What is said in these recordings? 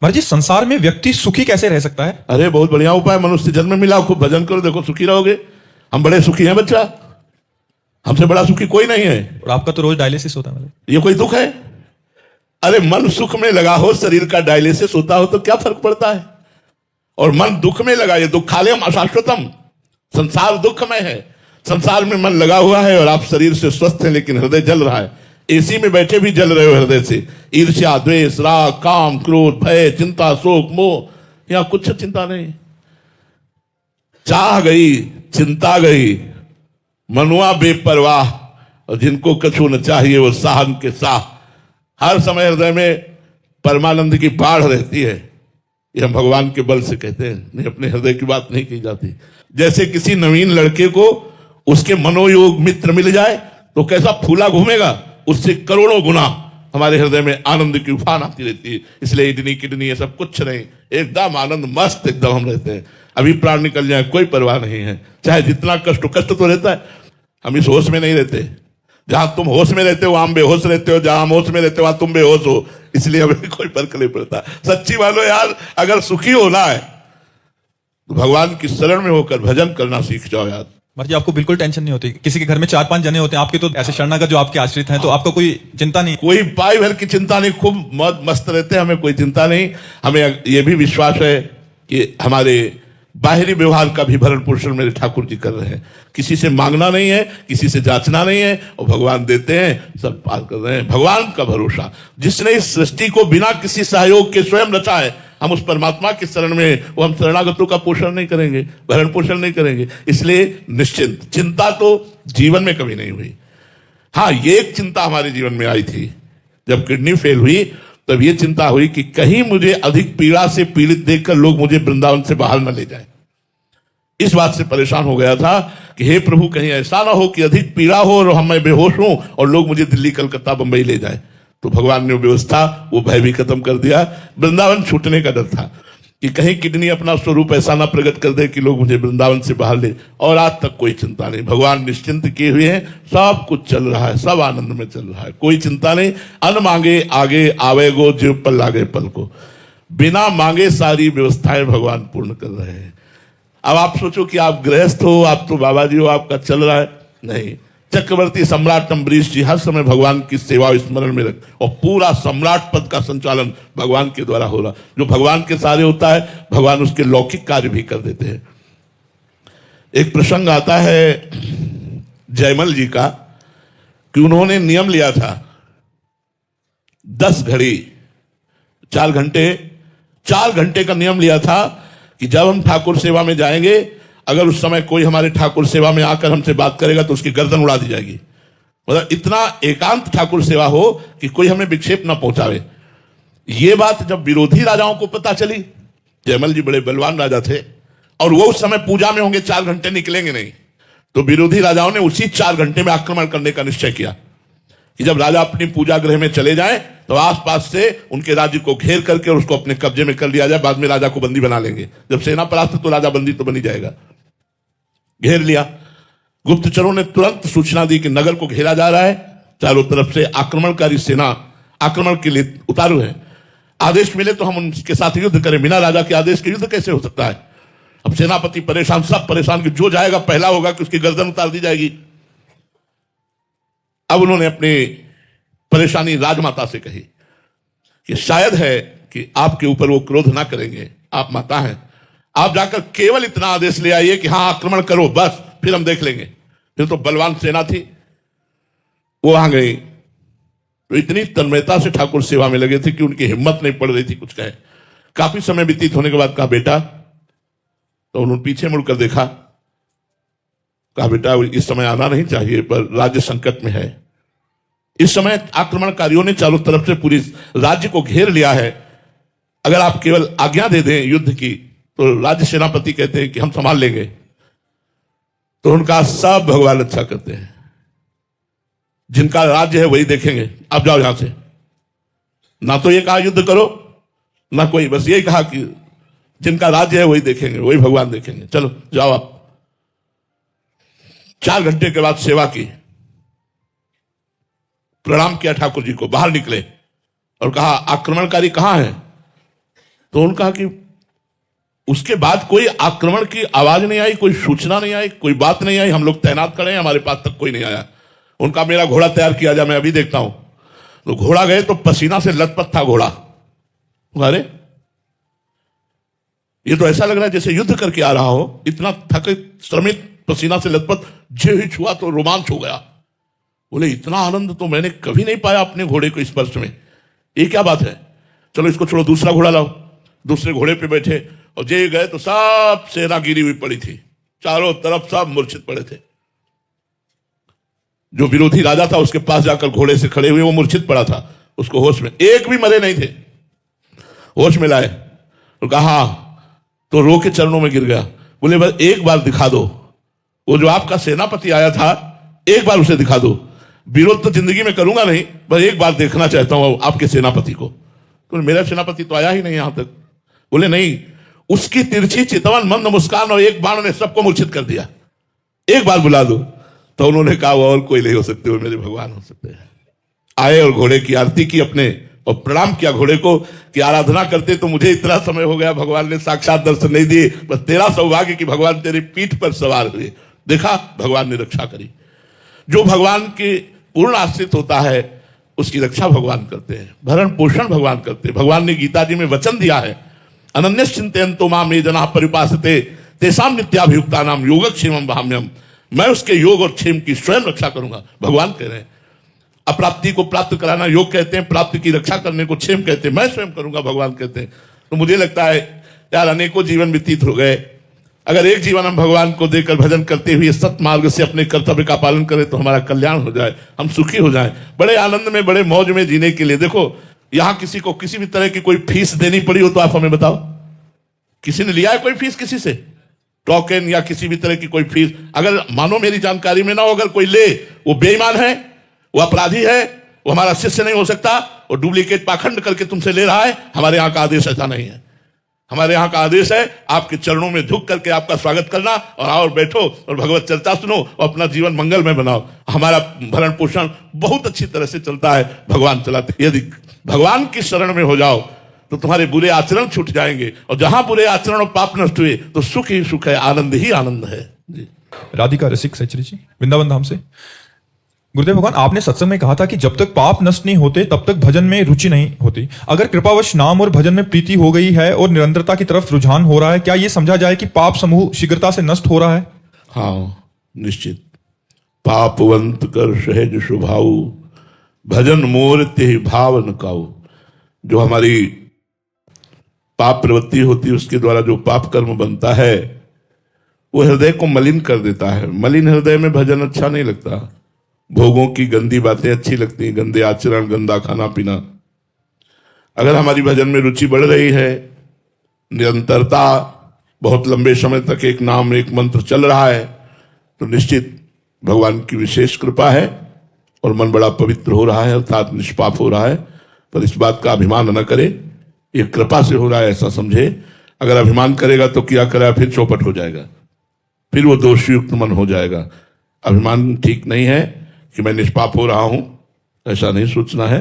महाराज जी, संसार में व्यक्ति सुखी कैसे रह सकता है? अरे बहुत बढ़िया उपाय, मनुष्य जन्म मिला, खूब भजन करो, देखो सुखी रहोगे। हम बड़े सुखी हैं बच्चा, हमसे बड़ा सुखी कोई नहीं है। और आपका तो रोज डायलिसिस होता है महाराज। ये कोई दुख है? अरे मन सुख में लगा हो, शरीर का डायलिसिस होता हो तो क्या फर्क पड़ता है? और मन दुख में लगा, ये दुखालयम अशाश्वतम, संसार दुख में है। संसार में मन लगा हुआ है और आप शरीर से स्वस्थ हैं लेकिन हृदय जल रहा है। एसी में बैठे भी जल रहे हो हृदय से। ईर्ष्या, द्वेष, राग, काम, क्रोध, भय, चिंता, शोक, मोह, यहां कुछ चिंता नहीं। चाह गई, चिंता गई, मनुआ बेपरवाह, और जिनको कछु न चाहिए वो साहन के साह। हर समय हृदय में परमानंद की बाढ़ रहती है। ये हम भगवान के बल से कहते हैं, नहीं अपने हृदय की बात नहीं की जाती। जैसे किसी नवीन लड़के को उसके मनोयोग मित्र मिल जाए तो कैसा फूला घूमेगा, उससे करोड़ों गुना हमारे हृदय में आनंद की उफान आती रहती है। इसलिए इडनी किडनी ये सब कुछ नहीं, एकदम आनंद मस्त एकदम हम रहते हैं। अभी प्राण निकल जाए कोई परवाह नहीं है, चाहे जितना कष्ट तो रहता है। हम इस होश में नहीं रहते। जहां तुम होश में रहते हो वहां बेहोश रहते हो, जहां हम होश में रहते हो वहां तुम बेहोश हो। इसलिए हमें कोई फर्क नहीं पड़ता। सच्ची मानो यार, अगर सुखी होना है तो भगवान की शरण में होकर भजन करना सीख जाओ यार। महाराज जी, आपको बिल्कुल टेंशन नहीं होती? किसी के घर में 4-5 जने होते हैं, आपके तो ऐसे शरणागत जो आपके आश्रित हैं, तो आपको कोई चिंता नहीं? कोई पाई भर की चिंता नहीं, खूब मौज मस्त रहते हैं, हमें कोई चिंता नहीं। हमें यह भी विश्वास है कि हमारे बाहरी व्यवहार का भी भरण पोषण मेरे ठाकुर जी कर रहे हैं। किसी से मांगना नहीं है, किसी से जांचना नहीं है, और भगवान देते हैं, सब पार कर रहे हैं। भगवान का भरोसा, जिसने इस सृष्टि को बिना किसी सहयोग के स्वयं रचा है, हम उस परमात्मा की शरण में, वो हम शरणागतों का पोषण नहीं करेंगे, भरण पोषण नहीं करेंगे। इसलिए निश्चिंत, चिंता तो जीवन में कभी नहीं हुई। हाँ, ये एक चिंता हमारे जीवन में आई थी जब किडनी फेल हुई, तब ये चिंता हुई कि कहीं मुझे अधिक पीड़ा से पीड़ित देखकर लोग मुझे वृंदावन से बाहर न ले जाए। इस बात से परेशान हो गया था कि हे प्रभु, कहीं ऐसा ना हो कि अधिक पीड़ा हो और मैं बेहोश हूं और लोग मुझे दिल्ली, कलकत्ता, बंबई ले जाए। तो भगवान ने व्यवस्था, वो भय भी खत्म कर दिया। वृंदावन छूटने का डर था कि कहीं किडनी अपना स्वरूप ऐसा ना प्रकट कर दे कि लोग मुझे वृंदावन से बाहर ले। और आज तक कोई चिंता नहीं, भगवान निश्चिंत किए हुए हैं, सब कुछ चल रहा है, सब आनंद में चल रहा है, कोई चिंता नहीं। अन मांगे आगे आवेगो, जीव पर लागे पल को। बिना मांगे सारी व्यवस्थाएं भगवान पूर्ण कर रहे हैं। अब आप सोचो कि आप गृहस्थ हो, आप तो बाबा जी हो, आपका चल रहा है, नहीं। चक्रवर्ती सम्राट अम्बरीश जी हर समय भगवान की सेवा स्मरण में रख, और पूरा सम्राट पद का संचालन भगवान के द्वारा हो रहा। जो भगवान के सारे होता है, भगवान उसके लौकिक कार्य भी कर देते हैं। एक प्रसंग आता है जयमल जी का कि उन्होंने नियम लिया था 10 घड़ी 4 घंटे, 4 घंटे का नियम लिया था कि जब हम ठाकुर सेवा में जाएंगे, अगर उस समय कोई हमारे ठाकुर सेवा में आकर हमसे बात करेगा तो उसकी गर्दन उड़ा दी जाएगी। मतलब इतना एकांत ठाकुर सेवा हो कि कोई हमें विक्षेप ना पहुंचावे। ये बात जब विरोधी राजाओं को पता चली, जयमल जी बड़े बलवान राजा थे और वो उस समय पूजा में होंगे, 4 घंटे निकलेंगे नहीं, तो विरोधी राजाओं ने उसी 4 घंटे में आक्रमण करने का निश्चय किया कि जब राजा अपनी पूजा गृह में चले जाएं तो आसपास से उनके राज्य को घेर करके और उसको अपने कब्जे में कर लिया जाए। बाद में राजा को बंदी बना लेंगे। जब सेना परास्त तो राजा बंदी तो बनी जाएगा। घेर लिया। गुप्तचरों ने तुरंत सूचना दी कि नगर को घेरा जा रहा है, चारों तरफ से आक्रमणकारी सेना आक्रमण के लिए उतारू है। आदेश मिले तो हम उनके साथ युद्ध करें, बिना राजा के आदेश के युद्ध कैसे हो सकता है? अब सेनापति परेशान, सब परेशान कि जो जाएगा पहला होगा कि उसकी गर्दन उतार दी जाएगी। अब उन्होंने अपनी परेशानी राजमाता से कही कि शायद है कि आपके ऊपर वो क्रोध ना करेंगे, आप माता हैं, आप जाकर केवल इतना आदेश ले आइए कि हाँ आक्रमण करो, बस, फिर हम देख लेंगे। फिर तो बलवान सेना थी, वो वहां गई तो इतनी तन्मयता से ठाकुर सेवा में लगे थे कि उनकी हिम्मत नहीं पड़ रही थी कुछ कहे। काफी समय व्यतीत होने के बाद कहा बेटा, तो उन्होंने पीछे मुड़कर देखा, कहा बेटा इस समय आना नहीं चाहिए, पर राज्य संकट में है। इस समय आक्रमणकारियों ने चारों तरफ से पूरी राज्य को घेर लिया है, अगर आप केवल आज्ञा दे दें युद्ध की तो राज्य सेनापति कहते हैं कि हम संभाल लेंगे। तो उनका सब भगवान अच्छा करते हैं, जिनका राज्य है वही देखेंगे, आप जाओ यहां से। ना तो ये कहा युद्ध करो, ना कोई, बस यही कहा कि जिनका राज्य है वही देखेंगे, वही भगवान देखेंगे, चलो जाओ आप। 4 घंटे के बाद सेवा की, प्रणाम किया ठाकुर जी को, बाहर निकले और कहा आक्रमणकारी कहां है? तो उन्होंने कहा कि उसके बाद कोई आक्रमण की आवाज नहीं आई, कोई सूचना नहीं आई, कोई बात नहीं आई, हम लोग तैनात खड़े हैं, हमारे पास तक कोई नहीं आया। उनका मेरा घोड़ा तैयार किया जाए, मैं अभी देखता हूं। तो घोड़ा गए तो पसीना से लथपथ था घोड़ा। अरे ये तो ऐसा लग रहा है जैसे युद्ध करके आ रहा हो, इतना थकित श्रमित पसीना से लथपथ, जे ही छुआ तो रोमांच हो गया। बोले इतना आनंद तो मैंने कभी नहीं पाया अपने घोड़े को स्पर्श में, ये क्या बात है। चलो इसको छोड़ो, दूसरा घोड़ा लाओ। दूसरे घोड़े पे बैठे और जे गए तो सब सेना गिरी हुई पड़ी थी, चारों तरफ सब मूर्छित पड़े थे। जो विरोधी राजा था उसके पास जाकर घोड़े से खड़े हुए, वो मूर्छित पड़ा था, उसको होश में, एक भी मरे नहीं थे, होश में लाए और कहा, तो रो के चरणों में गिर गया। बोले बस एक बार दिखा दो, वो जो आपका सेनापति आया था, एक बार उसे दिखा दो। विरोध तो जिंदगी में करूंगा नहीं, बस एक बार देखना चाहता हूं आपके सेनापति को। तो मेरा सेनापति तो आया ही नहीं यहां तक। बोले नहीं, उसकी तिरछी चितवन मंद मुस्कान और एक बाण ने सबको मूर्छित कर दिया, एक बार बुला दो। तो उन्होंने कहा वो और कोई नहीं हो सकते, वो मेरे भगवान हो सकते हैं। आए और घोड़े की आरती की अपने, और प्रणाम किया घोड़े को कि आराधना करते तो मुझे इतना समय हो गया, भगवान ने साक्षात दर्शन नहीं दिए, बस तेरा सौभाग्य कि भगवान तेरी पीठ पर सवार हुए। देखा, भगवान ने रक्षा करी। जो भगवान के पूर्ण आश्रित होता है उसकी रक्षा भगवान करते हैं, भरण पोषण भगवान करते हैं। भगवान ने गीता जी में वचन दिया है, अनन्य चिंतयन्तो माम ये जना परिपासते तेषाम नित्याभियुक्ता नाम योगक्षेमम भाम्यम। मैं उसके योग और क्षेम की स्वयं रक्षा करूंगा, भगवान कह रहे हैं। अप्राप्ति को प्राप्त कराना योग कहते हैं, प्राप्ति की रक्षा करने को क्षेम कहते हैं, मैं स्वयं करूंगा, भगवान कहते हैं। तो मुझे लगता है यार अनेकों जीवन व्यतीत हो गए, अगर एक जीवन हम भगवान को देकर भजन करते हुए सत मार्ग से अपने कर्तव्य का पालन करें तो हमारा कल्याण हो जाए, हम सुखी हो जाएं, बड़े आनंद में, बड़े मौज में जीने के लिए। देखो यहां किसी को किसी भी तरह की कोई फीस देनी पड़ी हो तो आप हमें बताओ, किसी ने लिया है कोई फीस किसी से, टोकन या किसी भी तरह की कोई फीस? अगर मानो मेरी जानकारी में ना हो, अगर कोई ले, वो बेईमान है, वो अपराधी है, वो हमारा शिष्य नहीं हो सकता, और डुप्लीकेट पाखंड करके तुमसे ले रहा है। हमारे यहां का आदेश ऐसा नहीं है। हमारे यहां का आदेश है आपके चरणों में झुक करके आपका स्वागत करना, और आओ बैठो और भगवत चर्चा सुनो और अपना जीवन मंगलमय बनाओ। हमारा भरण पोषण बहुत अच्छी तरह से चलता है, भगवान चलाते। यदि भगवान की शरण में हो जाओ तो तुम्हारे बुरे आचरण छूट जाएंगे, और जहां बुरे आचरण और पाप नष्ट हुए तो सुख ही सुख है, आनंद ही आनंद है जी। राधिका रसिक सचरी जी, वृंदावन धाम से। गुरुदेव भगवान, आपने सत्संग में कहा था कि जब तक पाप नष्ट नहीं होते तब तक भजन में रुचि नहीं होती। अगर कृपावश नाम और भजन में प्रीति हो गई है और निरंतरता की तरफ रुझान हो रहा है, क्या यह समझा जाए कि पाप समूह शीघ्रता से नष्ट हो रहा है? हाँ निश्चित। पापवंत कर सहज स्वभाव, भजन मोर ते भाव न काऊ। जो हमारी पाप प्रवृत्ति होती है उसके द्वारा जो पाप कर्म बनता है वो हृदय को मलिन कर देता है। मलिन हृदय में भजन अच्छा नहीं लगता, भोगों की गंदी बातें अच्छी लगती हैं, गंदे आचरण, गंदा खाना पीना। अगर हमारी भजन में रुचि बढ़ रही है, निरंतरता, बहुत लंबे समय तक एक नाम एक मंत्र चल रहा है, तो निश्चित भगवान की विशेष कृपा है और मन बड़ा पवित्र हो रहा है, अर्थात निष्पाप हो रहा है। पर इस बात का अभिमान न करे, ये कृपा से हो रहा है ऐसा समझे। अगर अभिमान करेगा तो क्या करेगा, फिर चौपट हो जाएगा, फिर वो दोषयुक्त मन हो जाएगा। अभिमान ठीक नहीं है कि मैं निष्पाप हो रहा हूं, ऐसा नहीं सोचना है।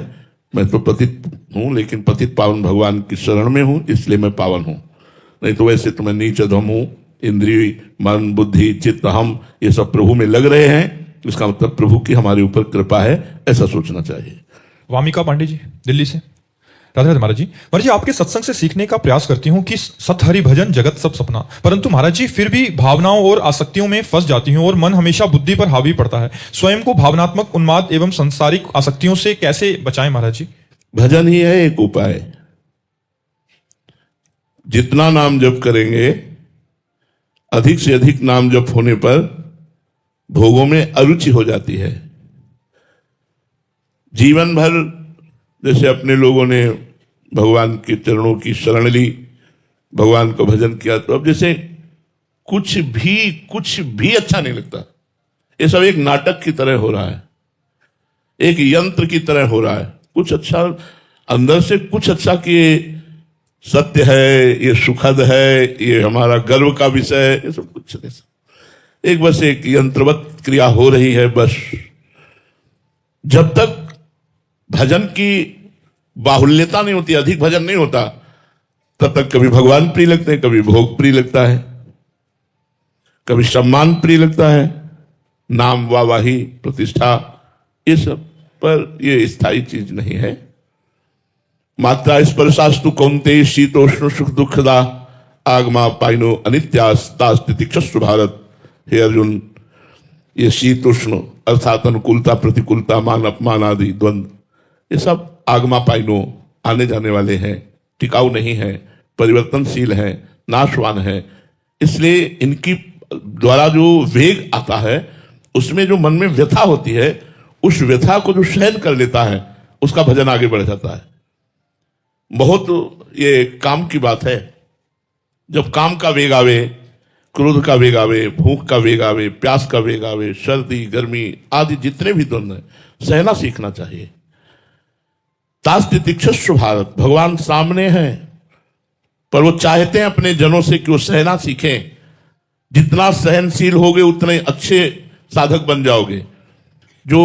मैं तो पतित हूं, लेकिन पतित पावन भगवान की शरण में हूं, इसलिए मैं पावन हूं। नहीं तो वैसे तो मैं नीच अधम हूं, इंद्रिय मन बुद्धि चित्त हम ये सब प्रभु में लग रहे हैं, इसका मतलब प्रभु की हमारे ऊपर कृपा है, ऐसा सोचना चाहिए। वामिका पांडे जी, दिल्ली से। राधे राधे महाराज जी। महाराज जी, आपके सत्संग से सीखने का प्रयास करती हूँ कि सत हरि भजन जगत सब सपना, परंतु महाराज जी फिर भी भावनाओं और आसक्तियों में फंस जाती हूँ और मन हमेशा बुद्धि पर हावी पड़ता है। स्वयं को भावनात्मक उन्माद एवं संसारिक आसक्तियों से कैसे बचाएं महाराज जी? भजन ही है एक उपाय। जितना नाम जप करेंगे, अधिक से अधिक नाम जप होने पर भोगों में अरुचि हो जाती है। जीवन भर जैसे अपने लोगों ने भगवान के चरणों की शरण ली, भगवान का भजन किया, तो अब जैसे कुछ भी अच्छा नहीं लगता। ये सब एक नाटक की तरह हो रहा है, एक यंत्र की तरह हो रहा है। कुछ अच्छा अंदर से कुछ अच्छा कि ये सत्य है, ये सुखद है, ये हमारा गर्व का विषय है, ये सब कुछ नहीं। एक बस एक यंत्रवत क्रिया हो रही है। बस जब तक भजन की बाहुल्यता नहीं होती, अधिक भजन नहीं होता, तब तक कभी भगवान प्रिय लगते हैं, कभी भोग प्रिय लगता है, कभी सम्मान प्रिय लगता है, नाम वाहवाही प्रतिष्ठा, ये सब, पर ये स्थायी चीज नहीं है। मात्रा स्पर्शास्तु कौन्तेय शीतोष्ण सुख दुखदा आगमा पाइनो अनित्यास्तास्तितिक्षस्व भारत। हे अर्जुन, ये शीत उष्ण अर्थात अनुकूलता प्रतिकूलता मान अपमान आदि द्वंद्व, ये सब आगमा पाइनो आने जाने वाले हैं, टिकाऊ नहीं है, परिवर्तनशील है, नाशवान है। इसलिए इनकी द्वारा जो वेग आता है उसमें जो मन में व्यथा होती है, उस व्यथा को जो सहन कर लेता है उसका भजन आगे बढ़ जाता है। बहुत ये काम की बात है, जब काम का वेग आवे, क्रोध का वेग आवे, भूख का वेग आवे, प्यास का वेग आवे, सर्दी गर्मी आदि जितने भी द्वंद्व हैं, सहना सीखना चाहिए। तास्तितिक्षस्व भारत, भगवान सामने हैं, पर वो चाहते हैं अपने जनों से कि वो सहना सीखें। जितना सहनशील होगे उतने अच्छे साधक बन जाओगे। जो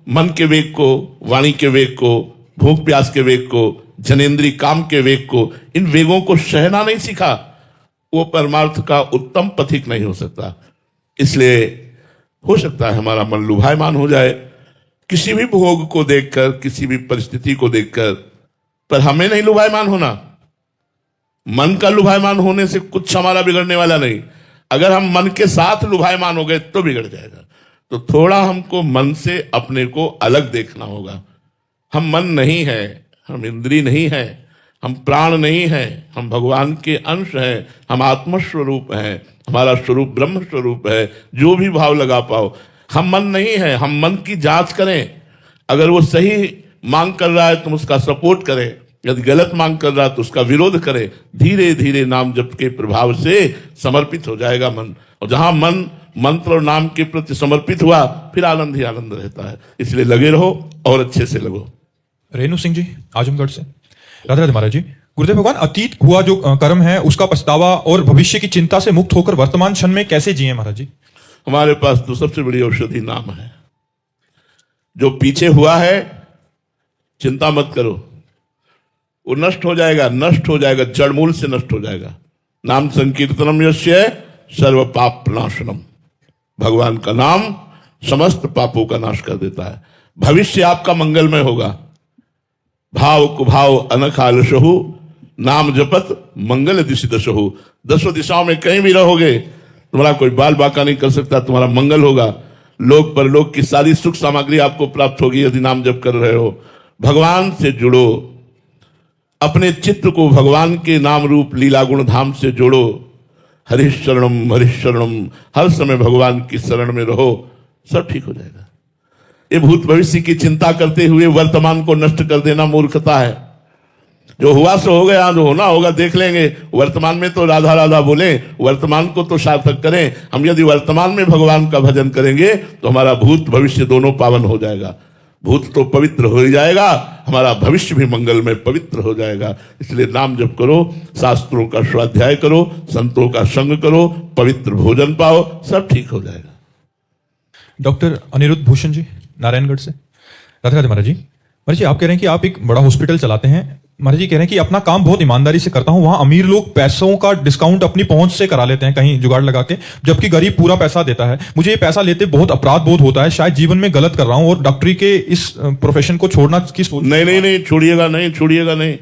मन के वेग को, वाणी के वेग को, भूख प्यास के वेग को, जनेन्द्रीय काम के वेग को, इन वेगों को सहना नहीं सीखा, वो परमार्थ का उत्तम पथिक नहीं हो सकता। इसलिए हो सकता है हमारा मन लुभायमान हो जाए किसी भी भोग को देखकर, किसी भी परिस्थिति को देखकर, पर हमें नहीं लुभायमान होना। मन का लुभायमान होने से कुछ हमारा बिगड़ने वाला नहीं। अगर हम मन के साथ लुभायमान हो गए तो बिगड़ जाएगा। तो थोड़ा हमको मन से अपने को अलग देखना होगा। हम मन नहीं है, हम इंद्रिय नहीं है, हम प्राण नहीं है, हम भगवान के अंश हैं, हम आत्मस्वरूप हैं, हमारा स्वरूप ब्रह्म स्वरूप है। जो भी भाव लगा पाओ, हम मन नहीं है। हम मन की जांच करें, अगर वो सही मांग कर रहा है तो उसका सपोर्ट करें, यदि गलत मांग कर रहा है तो उसका विरोध करें। धीरे धीरे नाम जप के प्रभाव से समर्पित हो जाएगा मन, और जहां मन मंत्र और नाम के प्रति समर्पित हुआ फिर आनंद ही आनंद रहता है। इसलिए लगे रहो और अच्छे से लगो। रेणु सिंह जी आजमगढ़ से। राधे राधे महाराज जी। गुरुदेव भगवान, अतीत हुआ जो कर्म है उसका पछतावा और भविष्य की चिंता से मुक्त होकर वर्तमान क्षण में कैसे जिए महाराज जी? हमारे पास तो सबसे बड़ी औषधि नाम है। जो पीछे हुआ है चिंता मत करो, वो नष्ट हो जाएगा, नष्ट हो जाएगा, जड़मूल से नष्ट हो जाएगा। नाम संकीर्तनम यस्य सर्व पाप प्रणाशनम। भगवान का नाम समस्त पापों का नाश कर देता है। भविष्य आपका मंगलमय होगा। भाव कुभाव अनखालशहु नाम जपत मंगल दिशि दशहु। दसों दिशाओं में कहीं भी रहोगे, तुम्हारा कोई बाल बाका नहीं कर सकता, तुम्हारा मंगल होगा। लोक परलोक की सारी सुख सामग्री आपको प्राप्त होगी यदि नाम जप कर रहे हो। भगवान से जुड़ो, अपने चित्त को भगवान के नाम रूप लीला गुण धाम से जोड़ो। हरिशरणम हरिशरणम, हर समय भगवान की शरण में रहो, सब ठीक हो जाएगा। ये भूत भविष्य की चिंता करते हुए वर्तमान को नष्ट कर देना मूर्खता है। जो हुआ सो हो गया, जो होना होगा देख लेंगे। वर्तमान में तो राधा राधा बोले, वर्तमान को तो सार्थक करें। हम यदि वर्तमान में भगवान का भजन करेंगे तो हमारा भूत भविष्य दोनों पावन हो जाएगा। भूत तो पवित्र हो ही जाएगा, हमारा भविष्य भी मंगल में पवित्र हो जाएगा। इसलिए नाम जप करो, शास्त्रों का स्वाध्याय करो, संतों का संग करो, पवित्र भोजन पाओ, सब ठीक हो जाएगा। डॉक्टर अनिरुद्ध भूषण जी नारायणगढ़ से। राधे राधे महाराज जी। महाराज जी, आप कह रहे हैं कि आप एक बड़ा हॉस्पिटल चलाते हैं। महाराज जी कह रहे हैं कि अपना काम बहुत ईमानदारी से करता हूं। वहां अमीर लोग पैसों का डिस्काउंट अपनी पहुंच से करा लेते हैं, कहीं जुगाड़ लगा के, जबकि गरीब पूरा पैसा देता है। मुझे ये पैसा लेते बहुत अपराध बोध होता है। शायद जीवन में गलत कर रहा हूं और डॉक्टरी के इस प्रोफेशन को छोड़ना की सोच। नहीं, छोड़िएगा नहीं, छोड़िएगा नहीं।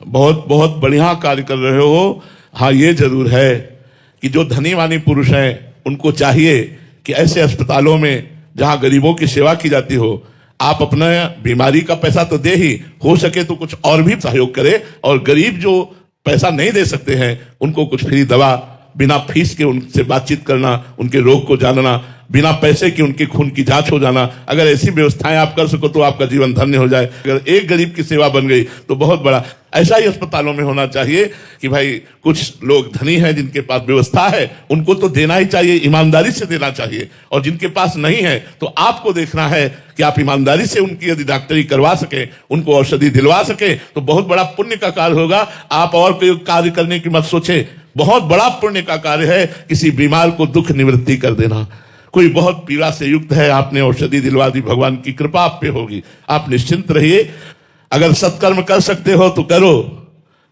बहुत बहुत बढ़िया कार्य कर रहे हो। हाँ, ये जरूर है कि जो धनी वानी पुरुष हैं उनको चाहिए कि ऐसे अस्पतालों में जहां गरीबों की सेवा की जाती हो, आप अपना बीमारी का पैसा तो दे ही, हो सके तो कुछ और भी सहयोग करें। और गरीब जो पैसा नहीं दे सकते हैं उनको कुछ फ्री दवा, बिना फीस के उनसे बातचीत करना, उनके रोग को जानना, बिना पैसे के उनके खून की जांच हो जाना। अगर ऐसी व्यवस्थाएं आप कर सको तो आपका जीवन धन्य हो जाए। अगर एक गरीब की सेवा बन गई तो बहुत बड़ा। ऐसा ही अस्पतालों में होना चाहिए कि भाई कुछ लोग धनी हैं जिनके पास व्यवस्था है, उनको तो देना ही चाहिए, ईमानदारी से देना चाहिए। और जिनके पास नहीं है तो आपको देखना है कि आप ईमानदारी से उनकी यदि डॉक्टरी करवा सके, उनको औषधि दिलवा सके तो बहुत बड़ा पुण्य का कार्य होगा। आप और कोई कार्य करने की मत सोचे। बहुत बड़ा पुण्य का कार्य है किसी बीमार को दुख निवृत्ति कर देना। कोई बहुत पीड़ा से युक्त है, आपने औषधि दिलवा दी, भगवान की कृपा आप पे होगी। आप निश्चिंत रहिए। अगर सत्कर्म कर सकते हो तो करो,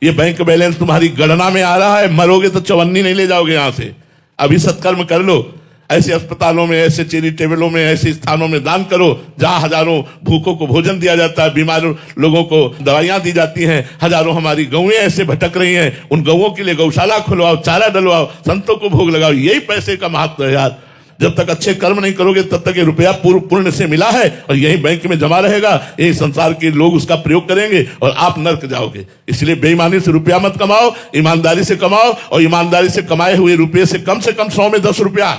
ये बैंक बैलेंस तुम्हारी गणना में आ रहा है, मरोगे तो चवन्नी नहीं ले जाओगे यहां से। अभी सत्कर्म कर लो, ऐसे अस्पतालों में, ऐसे चैरिटेबलों में, ऐसे स्थानों में दान करो जहां हजारों भूखों को भोजन दिया जाता है, बीमार लोगों को दवाइयां दी जाती हैं। हजारों हमारी गौएं ऐसे भटक रही हैं, उन गौओं के लिए गौशाला खुलवाओ, चारा डलवाओ, संतों को भोग लगाओ। यही पैसे का महत्व है यार। जब तक अच्छे कर्म नहीं करोगे तब तक ये रुपया पूर्व पुण्य से मिला है और यही बैंक में जमा रहेगा, यही संसार के लोग उसका प्रयोग करेंगे और आप नर्क जाओगे। इसलिए बेईमानी से रुपया मत कमाओ, ईमानदारी से कमाओ, और ईमानदारी से कमाए हुए रुपये से कम 100 में 10 रुपया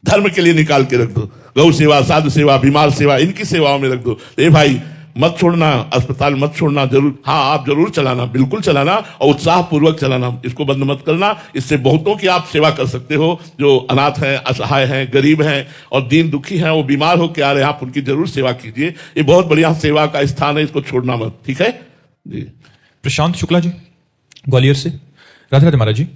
धर्म के लिए निकाल के रख दो। गौ सेवा, साधु सेवा, बीमार सेवा, इनकी सेवाओं में रख दो। ए भाई, मत छोड़ना, अस्पताल मत छोड़ना। जरूर, हाँ, आप जरूर चलाना, बिल्कुल चलाना, और उत्साह पूर्वक चलाना, इसको बंद मत करना। इससे बहुतों की आप सेवा कर सकते हो जो अनाथ हैं, असहाय हैं, गरीब हैं और दीन दुखी हैं, वो बीमार होकर आ रहे हैं, आप उनकी जरूर सेवा कीजिए। ये बहुत बढ़िया सेवा का स्थान है, इसको छोड़ना मत। ठीक है जी। प्रशांत शुक्ला जी, ग्वालियर से। राधे राधे महाराज जी।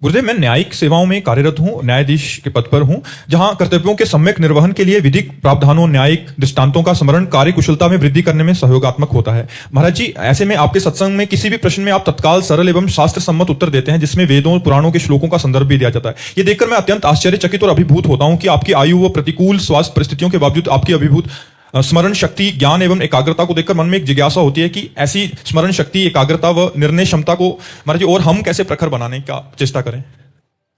गुरुदेव, मैं न्यायिक सेवाओं में कार्यरत हूं, न्यायाधीश के पद पर हूं, जहां कर्तव्यों के सम्यक निर्वहन के लिए विधिक प्रावधानों, न्यायिक दृष्टांतों का स्मरण कार्य कुशलता में वृद्धि करने में सहयोगात्मक होता है। महाराज जी, ऐसे में आपके सत्संग में किसी भी प्रश्न में आप तत्काल सरल एवं शास्त्र सम्मत उत्तर देते हैं, जिसमें वेदों पुराणों के श्लोकों का संदर्भ भी दिया जाता है। ये देखकर मैं अत्यंत आश्चर्यचकित और अभिभूत होता हूं कि आपकी आयु व प्रतिकूल स्वास्थ्य परिस्थितियों के बावजूद आपकी अभिभूत स्मरण शक्ति, ज्ञान एवं एकाग्रता को देखकर मन में एक जिज्ञासा होती है कि ऐसी स्मरण शक्ति, एकाग्रता व निर्णय क्षमता को महाराज जी और हम कैसे प्रखर बनाने का चेष्टा करें।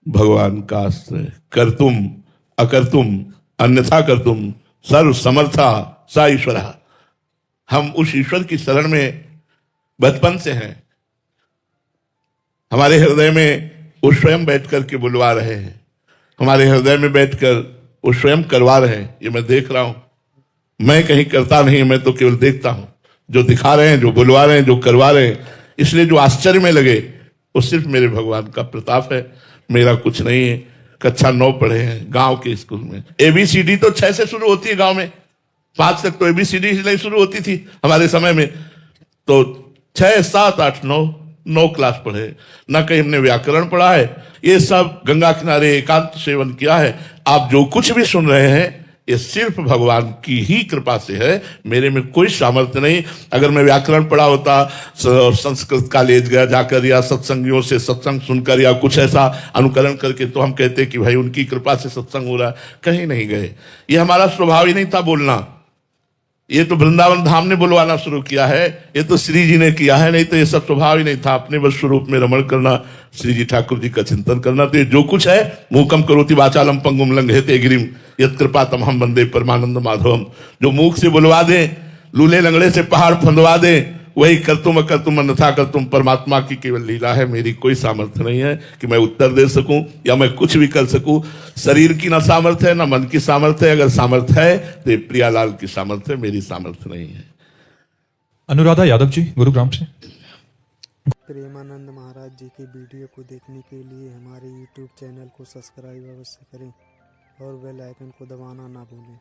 भगवान का आश्रय, कर्तुम अकर्तुम अन्यथा कर्तुम सर्व समर्था सा ईश्वरा। हम उस ईश्वर की शरण में बचपन से हैं। हमारे हृदय में वो स्वयं बैठ करके बुलवा रहे हैं, हमारे हृदय में बैठकर वो स्वयं करवा रहे हैं। ये मैं देख रहा हूं, मैं कहीं करता नहीं, मैं तो केवल देखता हूं। जो दिखा रहे हैं, जो बुलवा रहे हैं, जो करवा रहे हैं, इसलिए जो आश्चर्य में लगे वो सिर्फ मेरे भगवान का प्रताप है, मेरा कुछ नहीं है। कक्षा 9 पढ़े हैं गांव के स्कूल में। ABCD तो 6 से शुरू होती है गांव में, 5 तक तो ABCD नहीं शुरू होती थी हमारे समय में। तो 6, 7, 8, 9 क्लास पढ़े, ना कहीं हमने व्याकरण पढ़ा है। ये सब गंगा किनारे एकांत सेवन किया है। आप जो कुछ भी सुन रहे हैं ये सिर्फ भगवान की ही कृपा से है, मेरे में कोई सामर्थ्य नहीं। अगर मैं व्याकरण पढ़ा होता, संस्कृत कॉलेज गया जाकर, या सत्संगियों से सत्संग सुनकर, या कुछ ऐसा अनुकरण करके, तो हम कहते कि भाई उनकी कृपा से सत्संग हो रहा है। कहीं नहीं गए, ये हमारा स्वभाव ही नहीं था बोलना। ये तो वृंदावन धाम ने बुलवाना शुरू किया है, ये तो श्री जी ने किया है, नहीं तो ये सब स्वभाव ही नहीं था। अपने बस स्वरूप में रमण करना, श्री जी ठाकुर जी का चिंतन करना। तो ये जो कुछ है, मूकम करोति वाचालम पंगुम लंघयते गिरिम यत् कृपातम हम वंदे परमानंद माधवम। जो मुख से बुलवा दे, लूले लंगड़े से पहाड़ फंदवा दे, वही कर्तुम अकर्तुम अन्यथा कर्तुम परमात्मा की केवल लीला है। मेरी कोई सामर्थ्य नहीं है कि मैं उत्तर दे सकूं या मैं कुछ भी कर सकूं। शरीर की ना सामर्थ्य है, ना मन की सामर्थ्य है। अगर सामर्थ्य है तो प्रियालाल की सामर्थ्य है, मेरी सामर्थ्य नहीं है। अनुराधा यादव जी, गुरुग्राम से। प्रेमानंद महाराज जी की वीडियो को देखने के लिए हमारे YouTube चैनल को सब्सक्राइब अवश्य करें और बेल आइकन को दबाना ना भूलें।